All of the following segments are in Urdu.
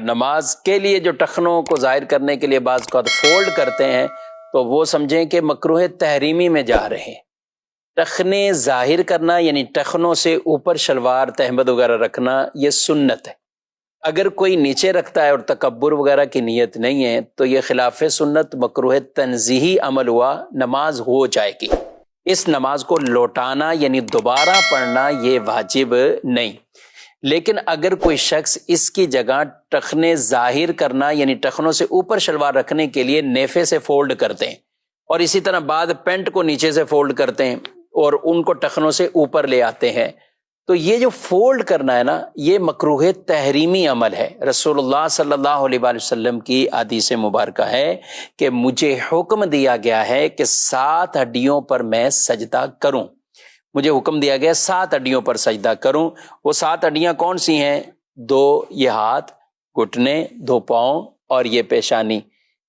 نماز کے لیے جو ٹخنوں کو ظاہر کرنے کے لیے بعض کو فولڈ کرتے ہیں تو وہ سمجھیں کہ مکروہ تحریمی میں جا رہے ہیں۔ ٹخنے ظاہر کرنا یعنی ٹخنوں سے اوپر شلوار تہمد وغیرہ رکھنا یہ سنت ہے۔ اگر کوئی نیچے رکھتا ہے اور تکبر وغیرہ کی نیت نہیں ہے تو یہ خلاف سنت مکروہ تنزیہی عمل ہوا، نماز ہو جائے گی۔ اس نماز کو لوٹانا یعنی دوبارہ پڑھنا یہ واجب نہیں۔ لیکن اگر کوئی شخص اس کی جگہ ٹخنے ظاہر کرنا یعنی ٹخنوں سے اوپر شلوار رکھنے کے لیے نیفے سے فولڈ کرتے ہیں، اور اسی طرح بعد پینٹ کو نیچے سے فولڈ کرتے ہیں اور ان کو ٹخنوں سے اوپر لے آتے ہیں، تو یہ جو فولڈ کرنا ہے نا، یہ مکروہ تحریمی عمل ہے۔ رسول اللہ صلی اللہ علیہ وآلہ وسلم کی حدیث مبارکہ ہے کہ مجھے حکم دیا گیا ہے کہ 7 ہڈیوں پر میں سجدہ کروں۔ مجھے حکم دیا گیا 7 ہڈیوں پر سجدہ کروں۔ وہ 7 ہڈیاں کون سی ہیں؟ 2 یہ ہاتھ، گھٹنے، 2 پاؤں اور یہ پیشانی۔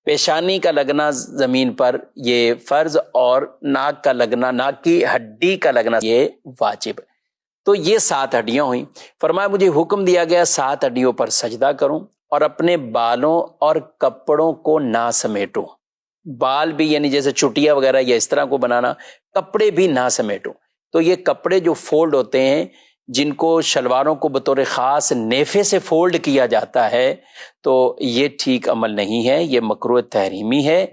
پیشانی کا لگنا زمین پر یہ فرض، اور ناک کا لگنا، ناک کی ہڈی کا لگنا یہ واجب۔ تو یہ 7 ہڈیاں ہوئیں۔ فرمایا مجھے حکم دیا گیا 7 ہڈیوں پر سجدہ کروں اور اپنے بالوں اور کپڑوں کو نہ سمیٹوں۔ بال بھی یعنی جیسے چٹیا وغیرہ یا اس طرح کو بنانا، کپڑے بھی نہ سمیٹوں۔ تو یہ کپڑے جو فولڈ ہوتے ہیں، جن کو شلواروں کو بطور خاص نیفے سے فولڈ کیا جاتا ہے، تو یہ ٹھیک عمل نہیں ہے، یہ مکروہ تحریمی ہے۔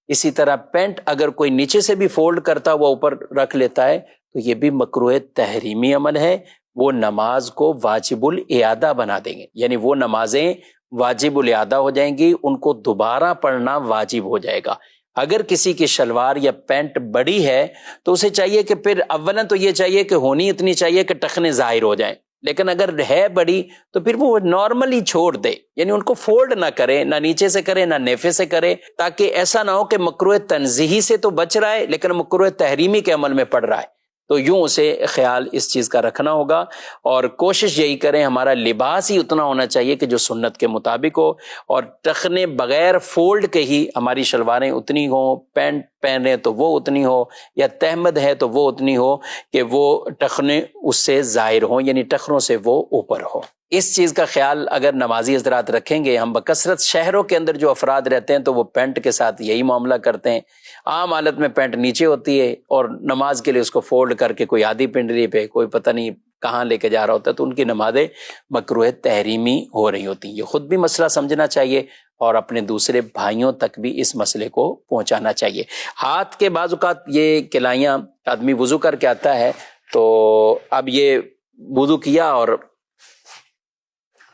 اسی طرح پینٹ اگر کوئی نیچے سے بھی فولڈ کرتا ہوا اوپر رکھ لیتا ہے تو یہ بھی مکروہ تحریمی عمل ہے۔ وہ نماز کو واجب الاعادہ بنا دیں گے، یعنی وہ نمازیں واجب الاعادہ ہو جائیں گی، ان کو دوبارہ پڑھنا واجب ہو جائے گا۔ اگر کسی کی شلوار یا پینٹ بڑی ہے تو اسے چاہیے کہ پھر اولاً تو یہ چاہیے کہ ہونی اتنی چاہیے کہ ٹخنے ظاہر ہو جائیں، لیکن اگر ہے بڑی تو پھر وہ نارملی چھوڑ دے، یعنی ان کو فولڈ نہ کرے، نہ نیچے سے کرے نہ نیفے سے کرے، تاکہ ایسا نہ ہو کہ مکروہ تنزیہی سے تو بچ رہا ہے لیکن مکروہ تحریمی کے عمل میں پڑ رہا ہے۔ تو یوں اسے خیال اس چیز کا رکھنا ہوگا، اور کوشش یہی کریں ہمارا لباس ہی اتنا ہونا چاہیے کہ جو سنت کے مطابق ہو، اور ٹخنے بغیر فولڈ کے ہی ہماری شلواریں اتنی ہوں، پینٹ پہنے تو وہ اتنی ہو، یا تہمد ہے تو وہ اتنی ہو کہ وہ ٹخنے اس سے ظاہر ہوں، یعنی ٹخنوں سے وہ اوپر ہو۔ اس چیز کا خیال اگر نمازی حضرات رکھیں گے، ہم بکثرت شہروں کے اندر جو افراد رہتے ہیں تو وہ پینٹ کے ساتھ یہی معاملہ کرتے ہیں، عام حالت میں پینٹ نیچے ہوتی ہے اور نماز کے لیے اس کو فولڈ کر کے کوئی آدھی پنڈلی پہ کوئی پتہ نہیں کہاں لے کے جا رہا ہوتا ہے، تو ان کی نمازیں مکروہ تحریمی ہو رہی ہوتی ہیں۔ یہ خود بھی مسئلہ سمجھنا چاہیے اور اپنے دوسرے بھائیوں تک بھی اس مسئلے کو پہنچانا چاہیے۔ ہاتھ کے بعض اوقات یہ کلائیاں آدمی وضو کر کے آتا ہے، تو اب یہ وضو کیا اور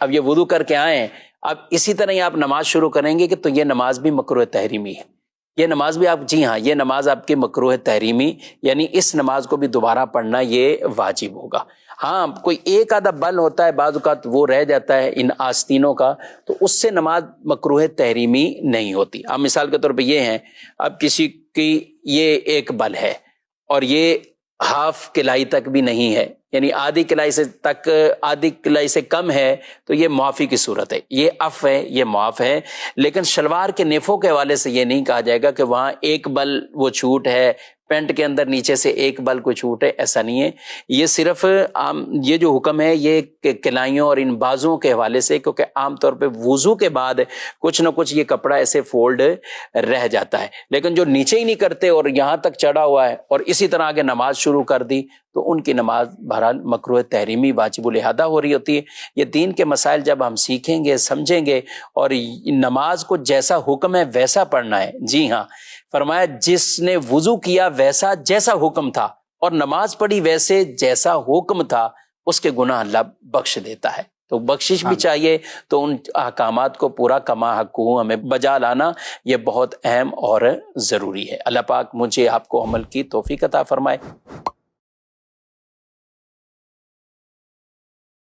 اب یہ وضو کر کے آئے، اب اسی طرح ہی آپ نماز شروع کریں گے کہ تو یہ نماز بھی مکروہ تحریمی ہے، یہ نماز بھی آپ، جی ہاں، یہ نماز آپ کی مکروہ تحریمی، یعنی اس نماز کو بھی دوبارہ پڑھنا یہ واجب ہوگا۔ ہاں کوئی ایک آدھا بل ہوتا ہے بعض اوقات وہ رہ جاتا ہے ان آستینوں کا، تو اس سے نماز مکروہ تحریمی نہیں ہوتی۔ اب مثال کے طور پہ یہ ہیں، اب کسی کی یہ ایک بل ہے اور یہ ہاف کلائی تک بھی نہیں ہے، یعنی آدھی کلائی سے تک، آدھی کلائی سے کم ہے، تو یہ معافی کی صورت ہے، یہ عف ہے، یہ معاف ہے۔ لیکن شلوار کے نیفوں کے حوالے سے یہ نہیں کہا جائے گا کہ وہاں ایک بل وہ چھوٹ ہے، پینٹ کے اندر نیچے سے ایک بل کو چھوٹ ہے، ایسا نہیں ہے۔ یہ صرف یہ جو حکم ہے یہ کلائیوں اور ان بازوؤں کے حوالے سے، کیونکہ عام طور پہ وضو کے بعد کچھ نہ کچھ یہ کپڑا ایسے فولڈ رہ جاتا ہے، لیکن جو نیچے ہی نہیں کرتے اور یہاں تک چڑھا ہوا ہے اور اسی طرح آگے نماز شروع کر دی، تو ان کی نماز بہرحال مکروہ تحریمی واجب الاحدہ ہو رہی ہوتی ہے۔ یہ دین کے مسائل جب ہم سیکھیں گے، سمجھیں گے، اور نماز کو جیسا حکم ہے ویسا پڑھنا ہے۔ جی ہاں، فرمایا جس نے وضو کیا ویسا جیسا حکم تھا اور نماز پڑھی ویسے جیسا حکم تھا، اس کے گناہ اللہ بخش دیتا ہے۔ تو بخشش بھی چاہیے، تو ان احکامات کو پورا کما حق ہمیں بجا لانا یہ بہت اہم اور ضروری ہے۔ اللہ پاک مجھے آپ کو عمل کی توفیق عطا فرمائے۔